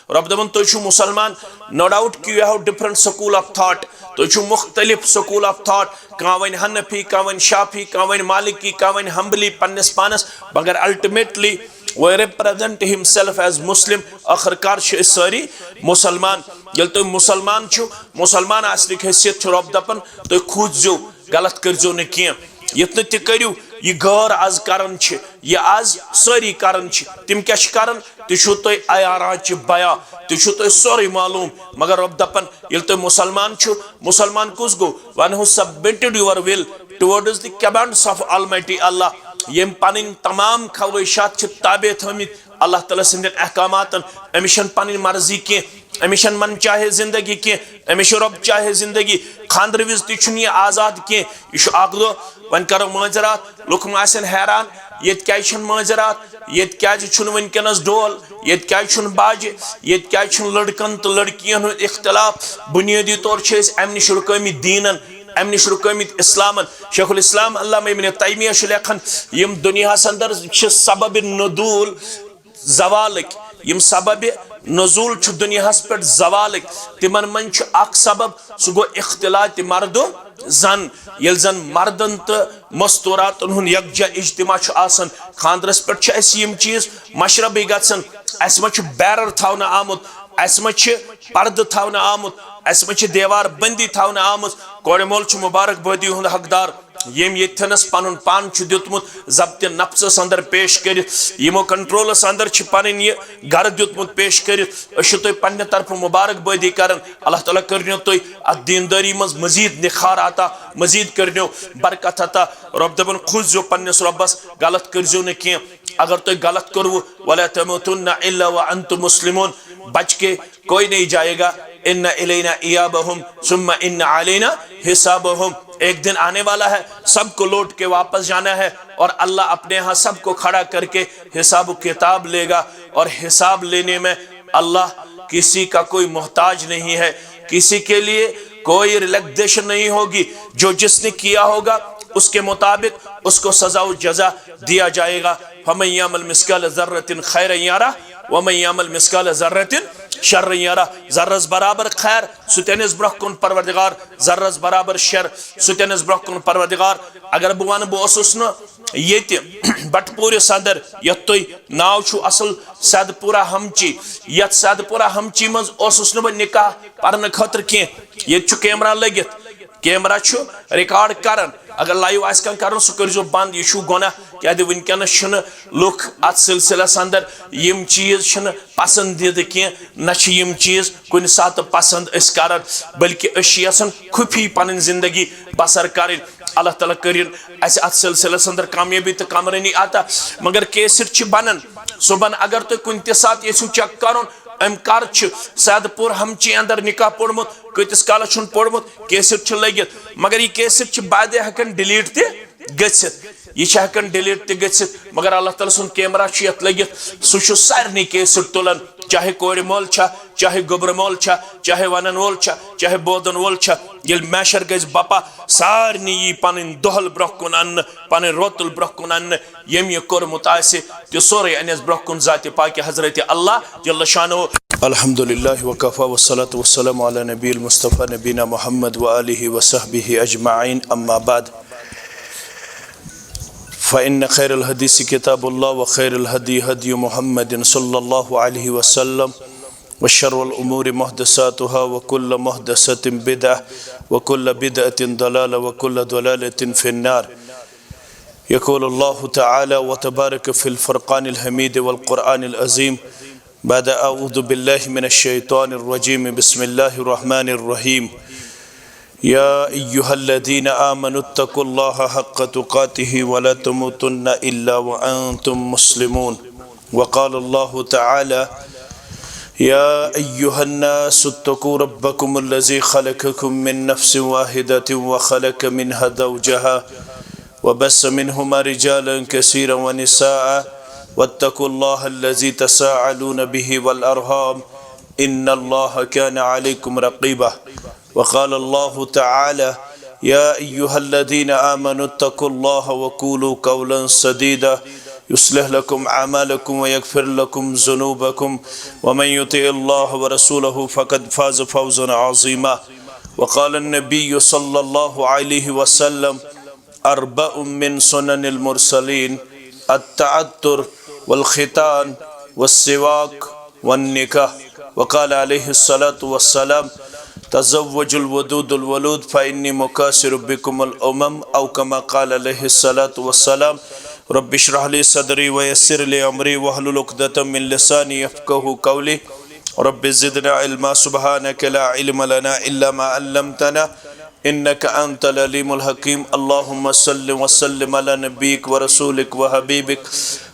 रब दपन तुम मुसलमान, नो डाउट कि you have different school of thought, तुम मुख्तलिफ स्कूल ऑफ थॉट, कह वन हनफी, कह वन शाफी, कह वन मालिकी, कह वन हम्बली पन्नस पानस, मगर अल्टीमेटली वो रिप्रेजेंट हिमसेल्फ एज मुस्लिम। आखिरकार सारी मुसलमान। यल तुम मुसलमान छो, मुसलमान आसनिक हैसियत रब दपन तुम खूजो, गलत करजो न कह, यत न करू यह गैर आज करन, यह आज सारी करन, तिम क्या करन, तुम अयाराच बया, तुम सोरे मालूम। मगर रब दपन ये तुम मुसलमान छो, मुसलमान कुस गो, one who submitted your will towards the commands of almighty Allah, यम पन तमाम ख्वाहिशात ताबे थमित अल्लाह ताला सिंदन अहकामातन, अमिश पन मर्जी कह, अमिश मन चाहे जिंदगी कह, अमिश रब चाहे जिंदगी। खानद्र विज तुम यह आजाद कह, यह दो वन करो माजरात, लुक आसन हैरान ये क्या माजरात, ये क्या वनकस डोल, ये क्या बाजे, ये क्या लड़कन तो लड़कियन हूं इख्तलाफ। बुनियादी तौर अम नश रुकमित दीनन, अम नश रुकमित इस्लामन। शेखुल इस्लाम अल्लामा इब्न तैमिया लेखन यम दुनिया अंदर सबब नुज़ूल ज़वालिक, यम सबब नज़ूल दुनिया पे ज़वालिक, तिमन मन सबब सह गो इख्तिलात मर्द जन। ये जन मर्दन तो मस्तूरातन हुन यकजा इज्तिमा आसन, खानद्रस पे यम चीज मशरबी गसन, अस मे बैरर थवन आमुत, अस मे पर्द थवन आमुत, अस मे देवार बंदी थवन आमुत। कोड़ मोल मुबारक बदी हुंद हकदार यम यथनस पन पान दुतमुत जब्त नफ्सस अंदर पेश कर, यमो कंट्रोलस अंदर पन यह गर दुतमुत पेश कर, तुम पन्ने तरफ मुबारक बदी कर। अल्लाह ताला करनो तुम अत दीनदारी मज मजीद निखार आता, मजीद करनो बरकत अता। रब दपन खुजो पन्नस रब्बस, गलत करजो न कह। अगर तुम गलत करो वला तमुतुन्ना इल्ला व अंतुम मुस्लिमून, बच के कोई नहीं जाएगा। इन्ना इलैना इयाबहुम सुम्मा इन्ना अलैना हिसाबहुम, एक दिन आने वाला है, सबको लौट के वापस जाना है और अल्लाह अपने यहाँ सबको खड़ा करके हिसाब किताब लेगा। और हिसाब लेने में अल्लाह किसी का कोई मोहताज नहीं है, किसी के लिए कोई रिलैक्सेशन नहीं होगी। जो जिसने किया होगा उसके मुताबिक उसको सजा व जजा दिया जाएगा। फमन यअमल मिस्काल ज़र्रतिन खैरन यरा वमन यअमल मिस्काल ज़र्रतिन शर्रन यरा। जर्रस बराबर खैर सुतनिस ब्रोह कुन परवरदिगार, जर्रस बराबर शर सुतनिस ब्रोह कुन परवरदिगार। अगर बह वन बह ये बटपूरिस अंदर यथ तुम नाव असल सदपुरा हमची, यथ सदपुरा हमची मज बह निकाह पर्न खतर कह, ये कैमरा लगित, कैमरा रिकॉर्ड करन। अगर लाइव आस कर सह कर बंद, यह गुना क्या वनकस लुख अत सिलसिलस अंदर यम चीज पसंदीद कह, न यम चीज कुन सात पसंद कर, बल्कि यसन खुफी पन जिंदगी बसर कर। अल्लाह ताला करिन अस अत सिलसिलस अंदर कामयाबी तो कमरनी आता। मगर कैसेट बनन सुबह अगर तुम कुन सात यू चेक कर अम कर सैदपुर हमची अंदर निकाह पोड़मुत, कतिस कालस पोड़मुत, कैसेट लगित। मगर यह कैसेट बादे हकन डिलीट ते गसित, यह हकन डिलीट ते गसित। मगर अल्लाह ताला सुन कैमरा यथ लगित, सह सारे कैसेट तुलान, चाहे कोर मोल चाहे गोबर मोल चाहे वनन वोल चाहे बोदन वोल। ये मैशर गज बपा सारे यी पन दोहल ब्रोह कुन अन्न, पन रोतुल ब्रोह कुन अन्न, यम यह कोरमुत आसे तो सोरे अनस ब्रोह कुन जाति पाक हजरत अल्लाह जल्ल शानो। अल्हम्दुलिल्लाह वकफा वस्सलातु वस्सलामु अला नबील मुस्तफ़ा नबीना मुहम्मद व आलिहि व सहबिहि अजमाइन, अम्मा बाद। फ़इन्न खैरुल हदीस किताबुल्लाह व खैरुल हदी हदी मुहम्मदिन सल्लल्लाहु अलैहि वसल्लम व शर्रुल उमूरि मुहदसातुहा व कुल्लु मुहदसतिन बिदअह व कुल्लु बिदअतिन दलाला व कुल्लु दलालतिन फिन्नार। यक़ूलुल्लाहु तआला व तबारक फ़िल फ़ुरक़ानिल हमीद वल क़ुरआनिल अज़ीम बाद अऊज़ु बिल्लाहि मिनश शैतानिर रजीम बिस्मिल्लाहिर रहमानिर रहीम। या अय्युहल्लज़ीना आमनुत्तक़ुल्लाहा हक़्क़ तुक़ातिहि वला तमूतुन्ना इल्ला व अंतुम मुस्लिमून। व क़ालल्लाहु तआला या अय्युहन्नासुत्तक़ू रब्बकुमुल्लज़ी ख़लक़कुम मिन नफ़्सिन वाहिदतिन व ख़लक़ मिन्हा ज़ौजहा व बस्स मिन्हुमा रिजालन कसीरन व निसाअ वत्तक़ुल्लाहल्लज़ी तसाअलून बिहि वल अर्हाम इन्नल्लाहा काना अलैकुम रक़ीबा। वक़ाल अल्लाहु तआला या अय्युहल्लज़ीना आमनुत्तक़ुल्लाहा व क़ूलू क़ौलन सदीदा युस्लिह लकुम अमालकुम व यगफिर लकुम ज़ुनूबकुम व मन युतिइल्लाह व रसूलहु फ़क़द फ़ाज़ फ़ौज़न अज़ीमा। वक़ाल अन्नबिय्यु सल्लल्लाहु अलैहि वसल्लम अर्बउम मिन सुननिल मुरसलीन अत्तअत्तुर वल खितान वस्सिवाक वन्निकाह। वक़ाल अलैहिस्सलातु वस्सलाम तज़व्वजुल वदूदुल वलूद फ़इन्नी मुकासिरु बिकुमुल उमम औ कमा क़ाल अलैहिस्सलातु वस्सलाम रब्बि इश्रह ली सदरी व यस्सिर ली अमरी वहलुल उक़दतम मिन लिसानी यफ़क़हू क़ौली रब्बि ज़िदना इल्मा सुब्हानका ला इल्म लना इल्ला मा अल्लमतना इन्नका अंतल अलीमुल हकीम। अल्लाहुम्मा सल्लि व सल्लिम अला नब्बिक व रसूलिक व हबीबिक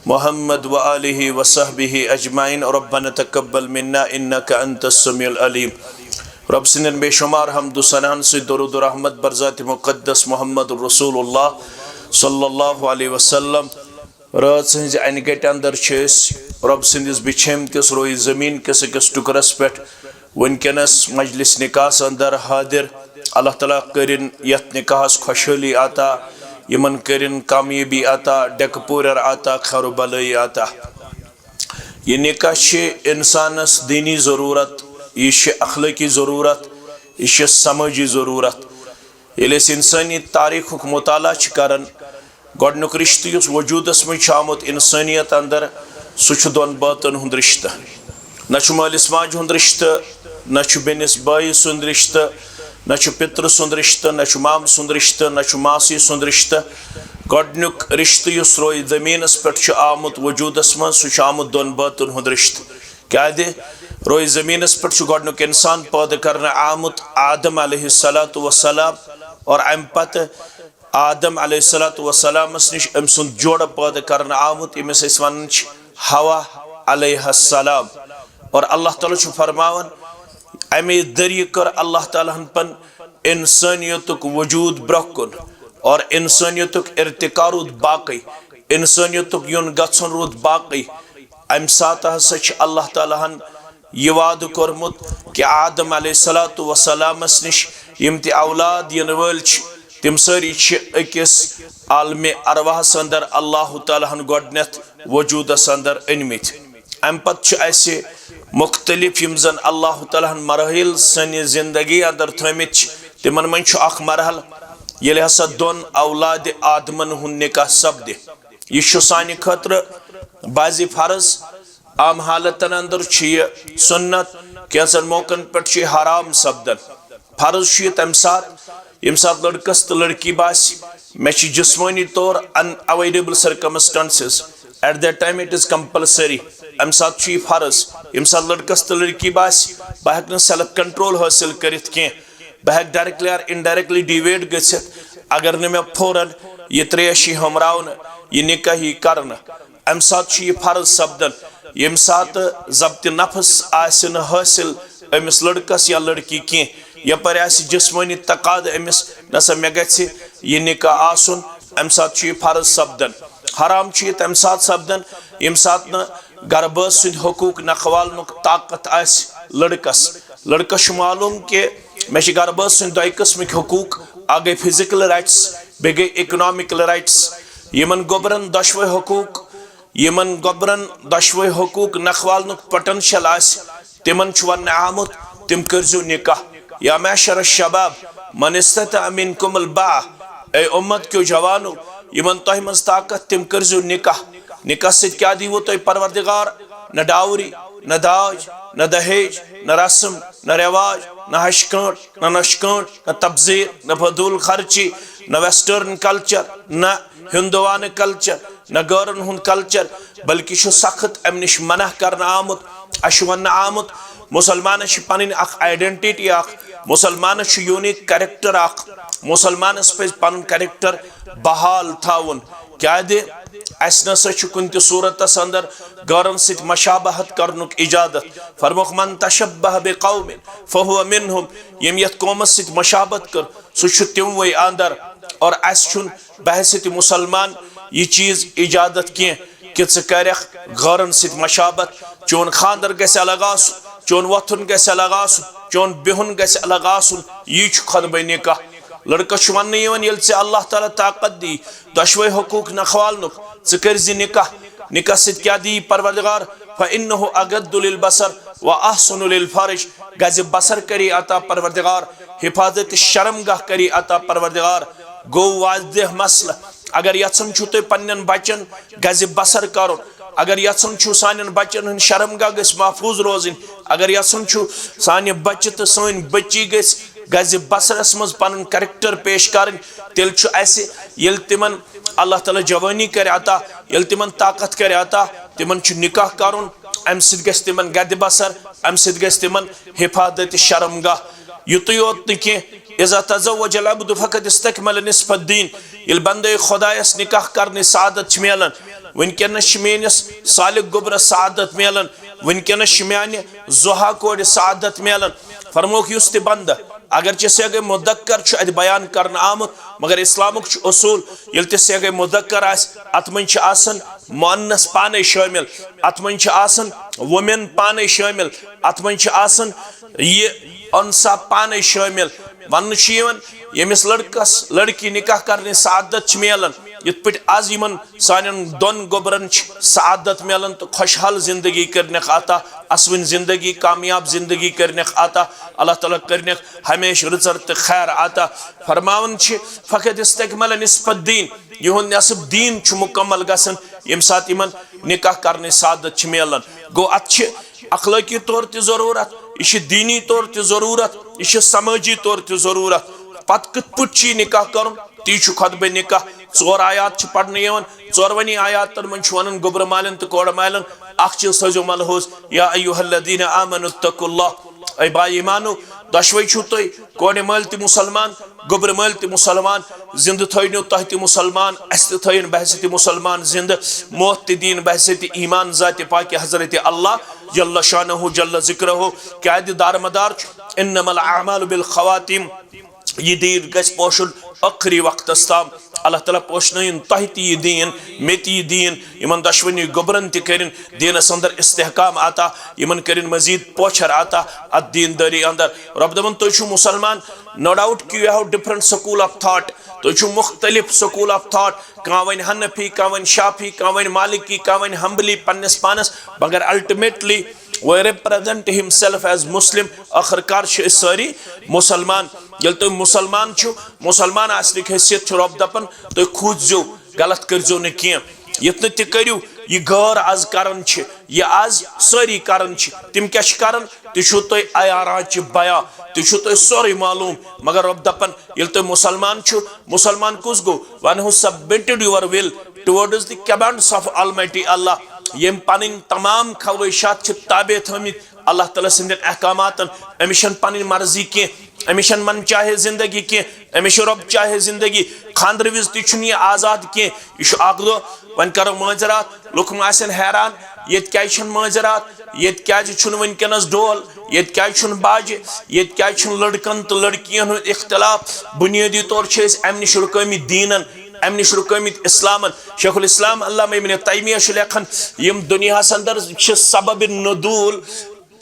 मुहम्मद व आलिहि व सहबिहि अजमाइन। रब्बना तक़ब्बल मिन्ना इन्नका अंतस समीउल अलीम। रब सिंदन बेशुमार हम्दु सनान से दरूद रहमत बरज़ात मुक़द्दस मुहम्मद रसूलुल्लाह सल्लल्लाहु अलैहि वसल्लम। रात सज अन गट अंदर रब सिंदिस बिछेमतिस रोई ज़मीन किस अकिस टुकरस पे वनकनस मजलिस निकास अंदर हादिर। अल्लाह ताला करिन यथ निकाहस खुशहाली आता, यमन करिन कामयाबी आता, डेकपूर आता, खैर भलाई आता। यह निकाह इंसानस दीनी ज़रूरत, यह अखलाकी ज़रूरत, यह समझी ज़रूरत। ये इंसानी तारीख मुताला करान गोडनुक रिश्त युस वजूदस मज आमुत इंसानियत अंदर सह दोन बातन हुंद रिश्त। न मालिस माज हुंद रिश्त, न बेनिस बाई सुंद रिश्त, न पितर सुंद रिश्त, न माम सुंद रिश्त, न मासी सुंद रिश्त। गोडनुक रिश्त युस रोय ज़मीनस पे आमुत वजूदस मज सह आमुत दोन बातन हुंद रिश्त। क्या रोय ज़मीनस पे गोडनुक इंसान पैदा करने आमुत आदम अलैहिस्सलातु वस्सलाम और अम पत आदम अलैहिस्सलातु वस्सलामस निश अम सुंद जोड़ पैदा करने आमुत यमिस वन हवा अलैहिस्सलाम। और अल्लाह ताला फरमावन अमे दरिय कर अल्लाह ताला पन इंसानियतुक वजूद ब्रकुन और इंसानियतुक इर्तिका रूद बाकी, इंसानियतुक युन गछन रूद बाकी। अम सात हसा अल्लाह ताला यह वाद कोरमुत कि आदम अलैहिस्सलातु वस्सलामस निश यम ति औलाद यन वल तिम सारी अकिस आलमे अरवाहस अंदर अल्लाह ताला गोडनेथ वजूदस अंदर अनमित। अम पत मुख्तलिफ यम जन अल्लाह ताला मरहल सनि जिंदगी अंदर थमित तिमन मन मरहल ये हसा दोन औलाद आदमन हुन निकाह सपदे। यह सानि खतर बाजी फर्ज, आम हालतन अंदर सुन्नत, कैंसन मौकन पे हराम सपदन। फर्ज तम सात यम सात लड़कस तो लड़की बास मे जिस्मानी तौर unavoidable circumstances at that time it is compulsory. अम सात फर्ज यम सात लड़कस तो लड़की बास बह हेक सेल्फ कंट्रोल हासिल करित कह, बह हेक डायरेक्टली और इनडायरेक्टली डिवेट गसित अगर न मे फौरन यह त्रेश हमरावन यह निकाह करन। अम सात फर्ज सपदन यम सात जब्त नफ्स आसिन हासिल अमिस लड़कस या लड़की कह, यपर जिस्मानी तकाद अमिस नसा मे गि यह निकाह आसुन। अम सात फर्ज सपदन। हराम तम सात सपदन यम सात न गरबाज सुंद हकूक नखवालनुक ताकत आस लड़कस। लड़कस मालूम कि मे गरबाज सुंद दो किस्मिक हकूक, आ गई फिजिकल राइट्स बे गई इकनॉमिकल राइट्स। यमन गोबरन दशवे हकूक, यमन गोबरन दशवे हकूक नखवालनुक पोटेंशियल आस तिमन वन आमुत तिम करजो निकाह। या मैशर शबाब मन इस्तता मिनकुमुल बाअ, ए उम्मत क्यों जवानो यमन तह मज ताकत तिम करजो निकाह। निकाह से क्या दी वो तो परवरदिगार, न डाउरी, न दाज, न दहेज, न रस्म, न रिवाज, न हशकांट, न नशकांट, न तब्जीर, न फजूल खर्ची, न वेस्टर्न कल्चर, न हिंदुवान कल्चर, न गौरन हुन कल्चर, बल्कि सख्त अम नश मना करना आमुत। अश वन आमुत मुसलमान पन आइडेंटिटी, मुसलमान यूनिक कैरेक्टर, मुसलमानस पे पन कैरेक्टर बहाल थावन। क्या दे अस नसा कुन सूरतस अंदर गौरन सत मशाबहत करनुक इजाजत। फरमुख मन तशब्बह बिकौमिन फहुव मिनहुम, यम यथ कौमस सत मशाबत कर सह तिमवे अंदर। और अस बहसित मुसलमान यह चीज इजाजत कह कि च गौरन सत मशाबत। चोन खानदर गस अलग आसुन, चोन वथुन गस अलग आसुन, चोन बिहुन गस अलग आसुन। यह खुतबा निकाह। लड़कस वन अल्लाह ताला ताकत दी दशवे हकूक नखवालनुक, च कर निकाह। निकाह सिद क्या दी परवरदिगार, फ़इन्नहु अगद्दु लिल बसर व अहसनु लिल फर्ज, गज़ बसर करी अता परवरदिगार, हिफाजत शर्मगाह करी अता परवरदिगार। गो वाज़ेह मसला, अगर यचन छु तुम पन्नन बचन गज़ बसर करो, अगर यचन छु सानन बचन हन शर्मगाह गस महफूज रोजन, अगर यचन छु साने बच्चे तो सन बच्ची गस गज़ बसरस मज पन करैक्टर पेश कर, तेल छु ऐसे येल तिमन अल्लाह ताला जवानी कर अता, येल तिमन ताकत कर अता, तिमन छु निकाह करुन, अम सिद गस तिमन गद बसर, अम सिद गस तिमन हिफाजत शर्मगाह। युतु योत न कह, इज़ा तज़व्वजल अब्दु फ़क़द इस्तकमल निस्फ़द्दीन, येल बंदे खुदायस निकाह करने सादत मिलन, वनकनस मेनिस सालिक गोबर सादत मिलन, वनकनस म्याने ज़ुहा कोर सादत मिलन। फरमोक युस ते बंद अगर से गए मुदक्कर अत बयान कर आमुत, मगर इस्लामुक उसूल ये से गए मुदक्कर अत मन मुअन्नस पाने शामिल, अत मन वुमेन पाने शामिल, अत मन ये अनसा पाने शामिल। वन यमिस लड़कस लड़की निकाह करने सादत मिलन, इत पे आज इन सान दोन गोबरन सादत मिलन तो खुशहाल जिंदगी करने आता, असविन जिंदगी कामयाब जिंदगी करने आता, अल्लाह ताला करने हमेशा रुचर तो खैर आता। फरमावन फ़क़द इस्तकमल निस्फ़द्दीन, युहन नसब दीन मुकम्मल गसन यम साथ इन निकाह करने सादत मिलन। गो अच्छे अखलाकी तौर त जरूरत, यह दीनी तौर त जरूरत, यह समाजी तौर त जरूरत। पत कत पुट निकाह कर ती खुतबे निकाह, 4 आयात पढ़ने चौरवनी आयातन मन वन गोबर मालन तो कोड़ मालन अख सजो मलहूस, या अय्युहल्लज़ीना आमनुत्तकुल्लाह, ऐ बाई ईमानो दशवई छु तुई कोड़ मल ति मुसलमान गोबर मल ति मुसलमान, जिंद थो तह ति मुसलमान, अस थन बहसत मुसलमान जिंद, मौत ति दीन बहसत ईमान ज़ात पाक हज़रत अल्लाह जल्ल शानहु जल्ल ज़िक्रहु। क्या दारमदार इन्नमल अअमालु बिल ख़वातिम, यह दीन गस पोशुन आखिरी वक्तस ताम। अल्लाह ताला पोशन तह यह दीन मे यह दीन, इन दशवनी गोबरन तन दीनस अंदर इस्तेहकाम आता, इन कर मजीद पोछर आता अत दीनदारी अंदर। रब दपन तुम मुसलमान, नो डाउट कि you have different school of thought, तुम मुख्तलिफ स्कूल ऑफ थॉट, कह वन हनफी, कह वन शाफी, कह वन मालिकी, कह वन हम्बली पन्नस पानस, मगर अल्टीमेटली वो रिप्रेजेंट हिमसेल्फ एज मुस्लिम। आखिरकार सारी मुसलमान, ये तुम मुसलमान छो, मुसलमान आसनिक हैसियत रब दपन तुम खूजो गलत करजो न कह, यत न करू यह गैर आज करन, यह आज सारी करन, तिम क्या करन, तुम अयाराच बया, तुम सोरे मालूम, मगर रब दपन ये तुम मुसलमान छो, मुसलमान कुस गो one who submitted your will towards the commands of almighty Allah, यम पन तमाम ख्वाहिशात ताबे थमित अल्लाह ताला सिंदन अहकामातन, अमिश पन मर्जी कह, अमिश मन चाहे जिंदगी कह, अमिश रब चाहे जिंदगी। खानदर विज तुम यह आजाद कह, यह अख दो वन करो माजरात, लुक हैरान ये क्या माजरात, ये क्या वनकनस ढोल, ये क्या बाजे, ये क्या लड़कन तो लड़कियन हूं इख्तलाफ। बुनियादी तौर अम नश रुकमित दीनन, अम नश रुकमित इस्लामन। शेखुल इस्लाम अल्लामा इब्न तैमिया लेखन यम दुनिया अंदर सबब नुज़ूल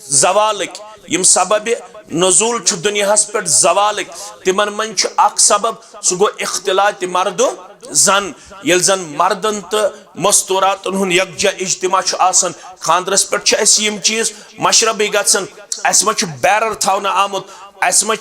ज़वालिक, यम सबब नज़ूल दुनिया पे ज़वालिक, तिमन मन सबब सह गो इख्तिलात मर्द जन, ये जन मर्दन तो मस्तूरातन हुन यकजा इज्तिमा आसन, खानदरस पे यम चीज मशरबी गसन, अस मे बैरर थवन आमुत, अस मे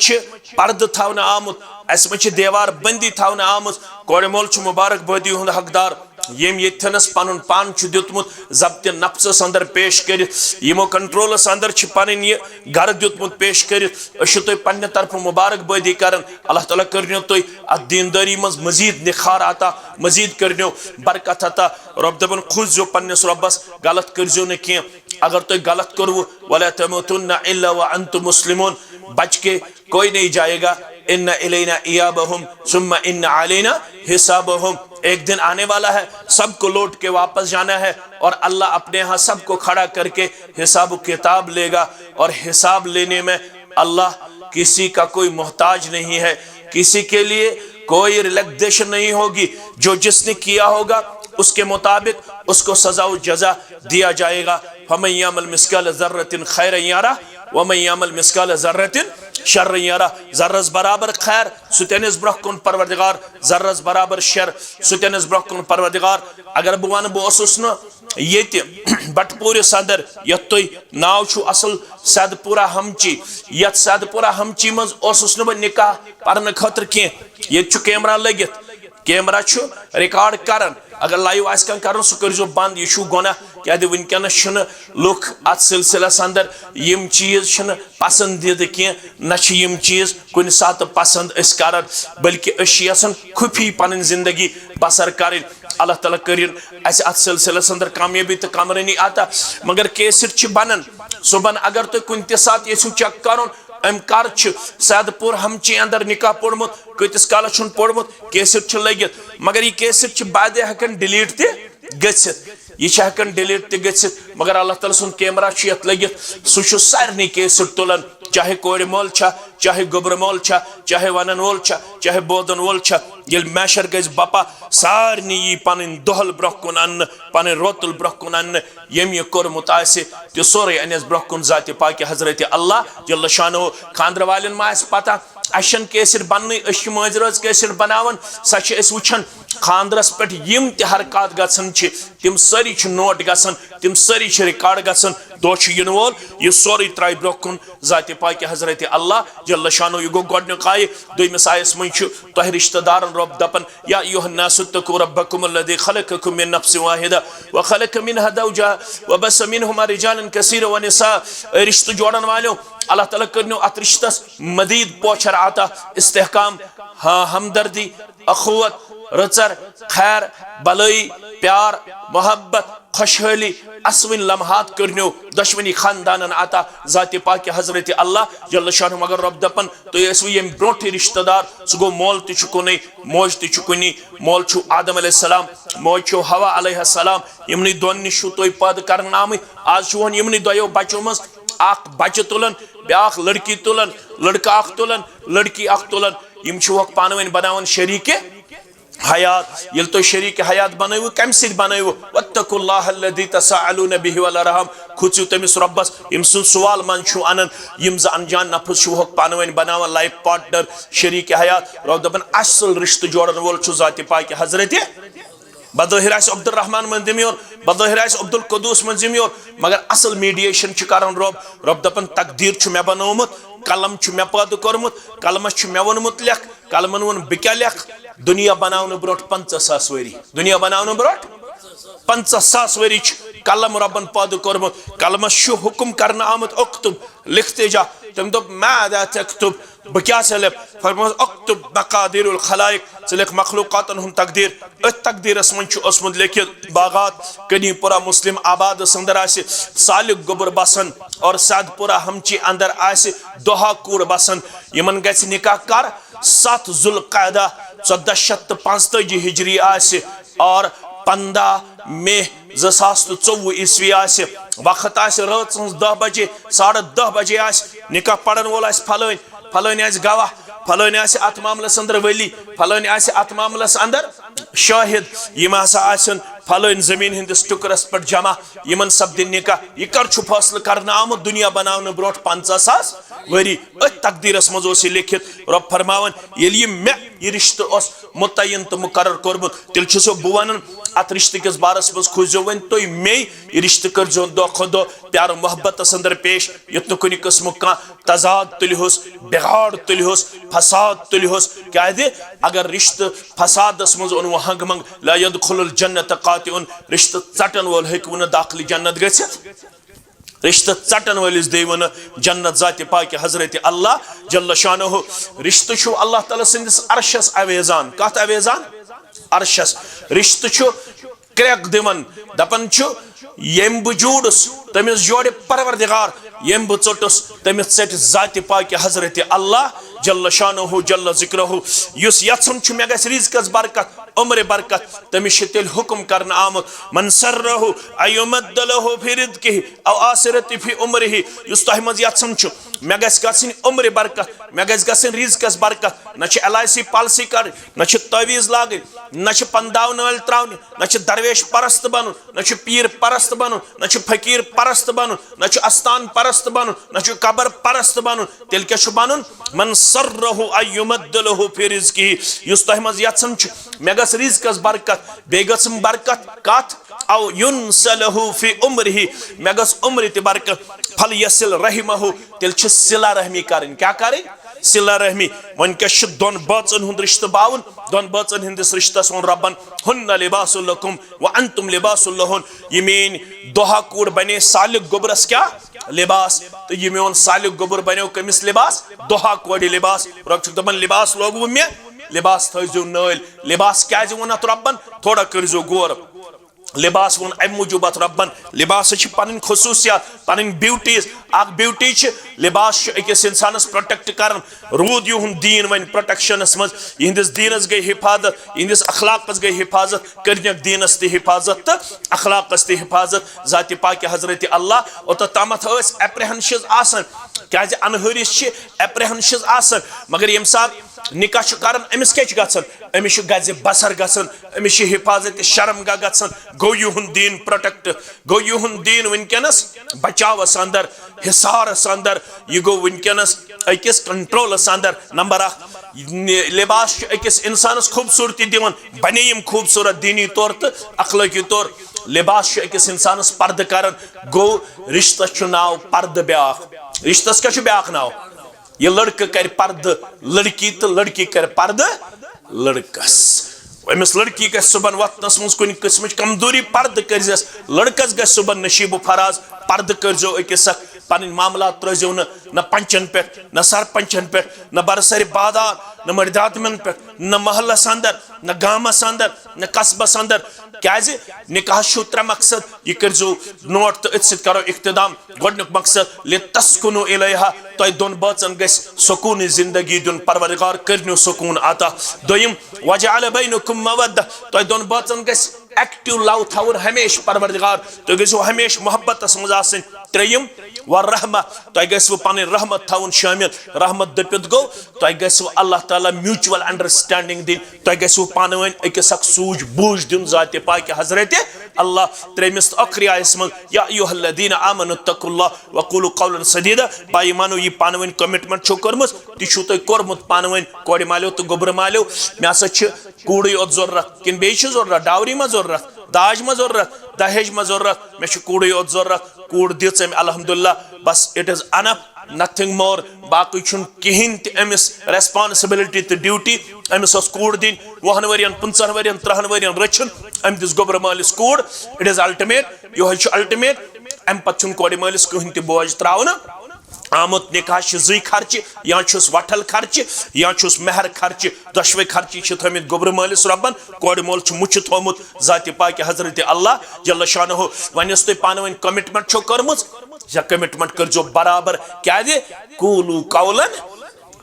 पर्द थवन आमुत, अस मे देवार बंदी थवन आमुत। कोड़ मोल मुबारक बदी हुंद हकदार यम यथनस पन पान दुतमुत जब्त नफ्सस अंदर पेश कर, यमो कंट्रोलस अंदर पन यह घर दुतमुत पेश कर, तुम पन्ने तरफ मुबारक बदी कर। अल्लाह ताला करनो तुम अत दीनदारी मज मजीद निखार आता, मजीद करनो बरकत आता। रब दपन खुजो पन्नस रब्बस, गलत करजो न कह, अगर तुम गलत करो वला तमुतुन्ना इल्ला व अंतुम मुस्लिमून, बच के कोई नहीं जाएगा। इन्ना इलैना इयाबहुम सुम्मा इन्ना अलैना हिसाबहुम, एक दिन आने वाला है, सबको लौट के वापस जाना है और अल्लाह अपने यहाँ सबको खड़ा करके हिसाब किताब लेगा। और हिसाब लेने में अल्लाह किसी का कोई मोहताज नहीं है, किसी के लिए कोई रिलैक्सेशन नहीं होगी, जो जिसने किया होगा उसके मुताबिक उसको सजा व जजा दिया जाएगा। फमन यामल मिस्काल ज़र्रतिन खैरन यरा व मन यामल मिस्काल ज़र्रतिन शर यारा जर्रस बराबर खैर सुतनिस ब्रोह कुन परवरदिगार जर्रस बराबर शर सुतनिस ब्रोह कुन परवरदिगार अगर बह वन बह ये बटपुरिस अंदर यत तुम नाव छु असल सदपुरा हमची यत सदपुरा हमची मज बह निकाह पर्न खतर कह ये कैमरा लगित कैमरा रिकॉर्ड करन अगर लाइव आस कर सह कर बंद यह गुना क्या वनकस लुख अत सिलसिलस अंदर यम चीज पसंदीद कह न चीज कुन सात पसंद कर बल्कि यसान खुफी पन जिंदगी बसर कर अल्लाह ताला करिन अस अत सिलसिलस अंदर कामयाबी तो कामरानी आता मगर कैसेट बनन सुबह अगर तुम कुन सात यू चेक कर अम कर सैदपुर हमची अंदर निकाह पोड़मुत कतिस कालस पोड़मुत कैसेट लगित मगर यह कैसेट बादे हकन डिलीट ते गसित यह हकन डिलीट ते गसित मगर अल्लाह ताला सुन कैमरा यत लगित सह सारे कैसेट तुलान चाहे कोर मोल चाहे गोबर मोल चाहे वन वोल चाहे बोदन वोल ये मैशर गज बपा सारे यी पन दोहल ब्रोह कुन अन्न पन रोतुल ब्रोह कुन अन्न यम यह कोर्मुत तह सोरे अनस ब्रोह कुन जाति पाक हजरत अल्लाह जल्ल शानो खानद्र वालन मा पता अशन कैसेट बन मज रोज कैसेट बनावन सह वुचान खानद्रस पे यम त हरकत गसन तम सारी नोट गसन तम सारी रिकॉर्ड गसन दोह इन वोल यह सोरे त्राय ब्रोह कुन जाति पाक हजरत अल्लाह जल्ल शानो यह गो गोडनुक आय दोयमिस आयस मज तह रिश्तेदारन रब दपन या अय्युहन्नासु इत्तकू रब्बकुम अल्लज़ी खलक़कुम मिन नफ्सिन वाहिदा व खलक़ मिनहा ज़ौजहा व बस्स मिनहुमा रिजालन कसीरन व निसा रिश्ते जोड़न वालों अल्लाह ताला करनो अत रिश्तस मजीद पोछर आता इस्तेहकाम हमदर्दी अखुवत रचर खैर भलाई प्यार मोहब्बत खुशहाली असविन लम्हात करनो दुश्मनी खानदान आता जाति पाक हजरत अल्लाह जल्ल शान मगर रब दपन तो ये ब्रोट रिश्तेदार सह गो मोल तुकुन मोज तुकुन मोल आदम अलैहिस्सलाम मोज हवा अलैहिस्सलाम यमन दोन निश तुम पैदा कर आमत आज यमन दोयो बचो मज बच्चे तुलन ब्या लड़की तुलन लड़का तुलन लड़की तुलन यम पानवन बनावन शरीक हयात ये तो शरीक हयात बनव कम सत बनव वत्तकुल्लाह अल्लज़ी तसाअलून बिही वल अरहम खुचु तमिस रब्बस यम सुन सवाल मन छु अनन यम ज अनजान नफस छु पानवन बनावन लाइफ पार्टनर शरीक हयात रब दपन असल रिश्ते जोड़न वोल छु जाति पाक हजरत बदहिर अब्दुल रहमान मन दिमियोर बदहिर अब्दुल कदूस मन दिमियोर मगर असल मीडिएशन करन रब दपन तकदीर छु मे बनोमुत कलम छु मे पैदा कोरमुत कलमस छु मे वोनमुत लेख कलमन वोन बह क्या लेख दुनिया बनावन ब्रोट 50,000 वरी दुनिया बनावन ब्रोट 50,000 वरी कलम रबन पैदा कोरमुत कलमस छु हुक्म करना आमत उक्तुब लिखते जा तम दो मादा तक्तुब बह क्या लिख फरमास उक्तुब मकादिरुल खलाइक लिख मखलूकातन हुन तकदीर अत तकदीरस मन छु ओसमुत लिखित बागात कनीपुरा मुस्लिम आबाद अंदर आसे सालिक गोबर बसन और सदपुरा हमची अंदर आसे दोहा कूर बसन यमन गछ निकाह कर 7 जुल्क़अदा 1445 हिजरी आसे और 15 मई 2024 ईस्वी आसे वक्त आसे रात 10 बजे 10:30 बजे आसे निकाह पढ़न वोल आसे फलानी आसे गवाह फलानी आसे अत मामलस अंदर वली फलानी आसे अत मामलस अंदर शाहिद यम हसा आसन फलान जमीन हंदिस टुकरस पे जमा यमन सपदिन निकाह यह कर फैसल करना आमुत दुनिया बनावन ब्रोट 50,000 वरी अत तकदीरस मज लिखित रब फरमावन ये मे यह रिश्ते मुतयन तो मुकर्रर कोरमुत तेल बह वन अत रिश्ते किस बारस मज खुजो वन तुम मे यह रिश्ते करजो दो खो दो प्यार मोहब्बत अंदर पेश युत कुन किस्म कह तजाद तुलहोस बिगाड़ तुलहोस फसाद तुलहोस क्या अगर रिश्ते फसादस मज ओन हंग मंग ला यदखुलुल जन्नत कातिउन रिश्ते चटन वोल हेकु न दाखिल जन्नत गसित रिश्ते चटन वलिस देवन जन्नत जाति पाक हजरत अल्लाह जल्ल शानहु रिश्ते छु अल्लाह ताला सिंदिस अर्शस अवेजान कत अवेजान अर्शस रिश्ते छु क्रैक दिवन दपन छु यम बुजूडस तमिस जोड़े परवरदिगार यम बुचटस तमिस सेट जाति पाक हजरत अल्लाह जल्ल शानहु जल्ल जिक्रहु युस यछन छु मे गस रिज़्कस बरकत उम्र बरकत तमिश तेल हुक्म करना आमुत मन सर्रहु अयुमद्द लहु फी रिज़्क़िहि औ आसिरति फी उम्रिहि युस तह मज यत्सन छु मे गस गसिन उम्र बरकत मे गस गसिन रिज़्क़स बरकत न छ LIC पॉलिसी कर न छ तवीज लागन न छ पंदावन वल त्रावन न छ दरवेश परस्त बनन न छ पीर परस्त बनन न छ फकीर परस्त बनन न छ आस्थान परस्त बनन न छ कबर परस्त बनन तेल के छु बनन मन सर्रहु अयुमद्द लहु फी रिज़्क़िहि युस तह मज यत्सन छु मे गस रिज़्क़स बरकत बे गसम बरकत कत औ युनसलहु फी उम्रिहि मे गस उम्र ते बरकत फल यसिल रहिमहु तेल छ सिला रहमी करन क्या करन सिला रहमी वनकश दोन बाचन हुंद रिश्ते बावन दोन बाचन हिंदिस रिश्तस वन रब्बन हुन्ना लिबासुल लकुम व अंतुम लिबासुल लहुन यमीन दोहा कूड़ बने सालिक गोबरस क्या लिबास तो ये मेन सालिक गोबर बनो कमिस लिबास दोहा कोड़ी लिबास रब छ दबन लिबास लोगु मे लिबास थजो नल लिबास क्या वन अत रब्बन थोड़ा करजो गोर लिबास वन अम मूजूब अत रब्बन लिबास पन खसूसियात पन ब्यूटीज ब्यूटी लिबास अकिस इंसानस प्रोटेक्ट कर रूद युन दीन वन प्रोटेक्शनस मज यहंदिस दीनस गई हिफाजत यहंदिस अखलाकस गई हिफाजत करनक दीनस ति हिफाजत तो अखलाकस ति हिफाजत जाति पाक हजरत अल्लाह और तमत एप्रेहनशिज आसन क्या अनहरिस एप्रेहनशिज आसन मगर यम सात निकाह कर अमिस क्या अमिस गज बसर गसन अमिस हिफाजत शर्म गसन गो युन दीन प्रोटेक्ट गो युन दीन वनकस बचावस अंदर हिसारस अंदर यह गो वनकस अकिस कंट्रोलस अंदर नंबर 1 लिबास अकिस इंसानस खूबसूरती दिवन बने यम खूबसूरत दीनी तौर तो अखलाकी तौर लिबास अकिस इंसानस पर्द कर गो रिश्तस नाव पर्द ब्याख रिश्तस क्या ब्याख नाव यह लड़क कर पर्द लड़की तो लड़की कर पर्द लड़कस अमिस लड़की ग सुबह वतनस मज कुन किस्म कमजोरी पर्द कर लड़कस ग सुबह नशीब फराज पर्द करजो अकिस पन मामला त्रो न पंचन पे न सरपंचन पे न बरसर बादार न मर्दातमन पे न महलस अंदर न गामस अंदर न कस्बस अंदर क्या निकाह त्रे मकसद यह करजो नोट तो अत करो इख्तिदाम गोडनुक मकसद ले तस्कुनु इलैहा तोय दोन बाचन गस सुकून जिंदगी दुन परवरदिगार करनु सुकून आता दोयम वजअल बैनकुम मवद्दा तोय दोन बाचन गस एक्टिव लव थाउर हमेश परवरदिगार तो गसो हमेश मोहब्बत मज आसन त्रेयम व रहमा तोय गसो पन रहमत थाउन शामिल रहमत दपित गो तोय गसो अल्लाह ताला म्यूचुअल अंडरस्टैंडिंग दिन तोय गसो पानवन अकिस सूझ बूझ दिन जाते पाक हजरत अल्लाह त्रेमिस अखरिया इसम या अय्युहल्लज़ीना आमनु तकुल्लाह व कुलू कौलन सदीदा बाई मानो ये पानवन कमिटमेंट छो करमस तिछु तोय कोरमुत पानवन कोड मालियो तो गोबर मालियो मे हसा छ कूड़ी ओत जरूरत किन बे छ जरूरत डावरी मा जरूरत दाज मा जरूरत दहेज मा जरूरत मे छ कूड़ी ओत जरूरत कूड़ दिस अल्हम्दुलिल्लाह बस it is enough nothing more बाकी छुन कहीं अमिस रेस्पॉन्सिबिलिटी तो ड्यूटी अमिस कूड़ दिन 20 वरियन 50 वरियन 30 वरियन रचन अम दिस गोबर मालिस कूड़ इट इज अल्टीमेट यह अल्टीमेट अम पे कोड़ मालिस कहीं तो बोझ त्रावन आमुत निकाह जी खर्च या वठल खर्च या मेहर खर्च दशवे खर्च थमित गोबर मालिस रबन कोड़ मोल मुछ थोमुत जाति पाक हजरत अल्लाह जल्ल शानहु वनस तुम पान कमिटमेंट छो कर्मुज या कमिटमेंट करजो बराबर क्या कूलू कौलन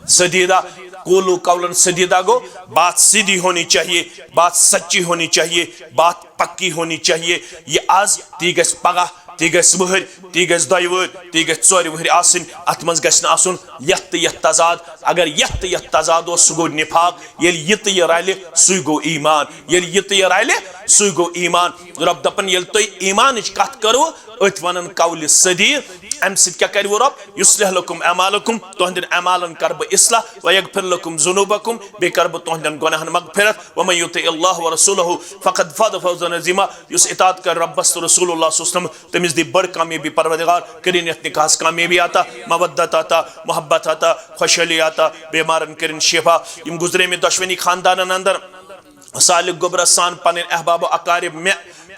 सदीदा कूलू कौलन सदीदा गो बात सीधी होनी चाहिए बात सच्ची होनी चाहिए बात पक्की होनी चाहिए ये आज ती गस पगह ती गस वहर ती गस दय वहर ती गस चोर वहर आसन अत मज गस आसन यत यत तजाद अगर यत यत तजाद सह गो निफाक येल यत यह रले सु गो ईमान येल यत यह रले सु गो ईमान रब दपन येल तुम ईमान कत करो अत वन कौल सदीद अम क्या कर रब युस्लिह लकुम अमालकुम तुहंदन अमालन कर बह इस्लाह व यगफिर लकुम जुनूबकुम बे कर बह तुहंदन गुनाहन मगफिरत व मन युति अल्लाह व रसूलहु फक़द फाज़ फौज़न अज़ीमा युस इताअत कर रब्बस रसूलुल्लाह सल्लल्लाहु अलैहि वसल्लम तमिस दी बड़ कामयाबी परवरदिगार करिन निकाह कामयाबी आता मवद्दत आता मोहब्बत आता खुशहाली आता बीमारन करिन शिफा यम गुजरे में दशवनी खानदानन अंदर सालिक गोबर सान पन अहबाब अकारिब में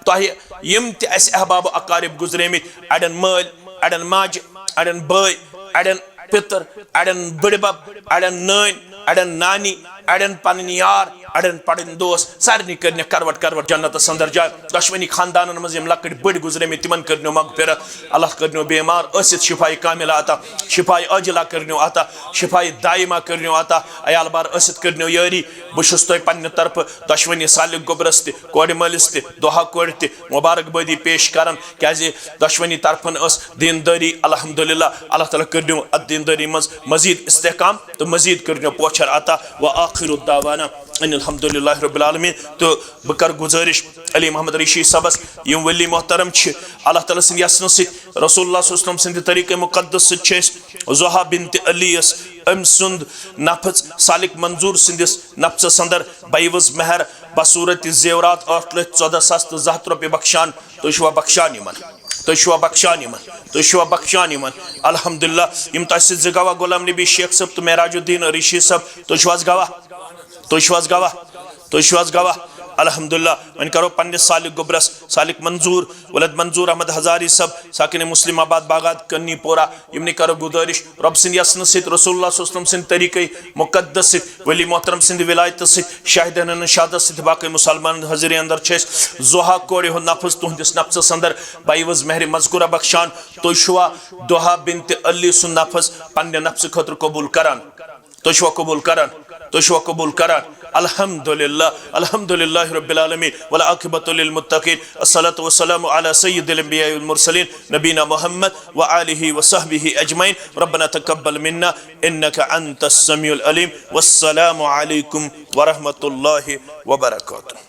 तह यम त अहबाब अकारिब गुजरे में अड़न मल अड़न माज अड़न बय अड़न पितर अड़न बड़बब अड़न नन अड़न नानी अड़न पन यार अड़न पड़न दोस सारे कर करवट करवट जन्नत अंदर जाए दशवनी खानदान मज लकट बड़ गुजरे में तिमन कर मगफिरत अल्लाह कर बेमार असित शिफाई कामिला अता शिफाई अजिला कर अता शिफाई दायमा कर अता अयाल बार असित कर यारी बहुस तुह पन्ने तरफ दशवनी सालिक गोबरस तोड़ मलिस दुहा कोड़ मुबारकबादी पेश कर क्या दशवनी तरफन दीनदारी अल्हम्दुलिल्लाह अल्लाह ताला कर अत दीनदारी मज मजीद इस्तेहकाम तो मजीद कर पोचर अता व आखिर दावाना अल्हम्दुलिल्लाह रब्बिल आलमीन। तो बह कर गुजारिश अली मोहम्मद रिशी सबस यम वली मोहतरम अल्लाह ताला सिंद यसन सत रसूलुल्लाह सल्लल्लाहु अलैहि वसल्लम सिंद तरीक़े मुक़द्दस सत ज़ुहा बिन्त अलीस अम सुंद नफ्स सालिक मंजूर सिंदिस नफ्स अंदर बाईवज महर बसूरत जेवरात 8,14,200 रुपये बख्शान तो बख्शान यमन तो बख्शान यमन तो बख्शान यमन अल्हम्दुलिल्लाह यम तह गवाह गुलाम नबी शेख सब तो मेराजुद्दीन ऋषि सब तो गवाह तो गवाह अल्हम्दुलिल्लाह वन करो पन्ने सालिक गुबरस सालिक मंजूर वलद मंजूर अहमद हजारी सब साकिन मुस्लिमाबाद बागात कन्नी पोरा यमने करो गुजारिश रब सिंद यसन सत रसूलुल्लाह सल्लल्लाहु अलैहि वसल्लम सिंद तरीक़े मुक़द्दस सत वली मोहतरम सिंद विलायत सत शाहिदन शहादत सत बाकी मुसलमान हजरे अंदर ज़ुहा कोड़े हो नफ्स तुहदिस नफ्स अंदर बाईवज महर मज़कूरा बख्शान तो दुहा बिन्त अली सुन नफ्स पन्ने नफ्स खतर कबूल करान तो कबूल करान अल्हम्दुलिल्लाह अल्हम्दुलिल्लाहि रब्बिल आलमीन वल आक़िबतु लिल मुत्तक़ीन अस्सलातु वस्सलामु अला सय्यिदिल अंबिया'i वल मुरसलीन नबीना मुहम्मद व आलिहि व सहबिहि अजमईन रब्बना तक़ब्बल मिन्ना इन्नका अंतस समीउल अलीम वस्सलामु अलैकुम व रहमतुल्लाहि व बरकातुहू।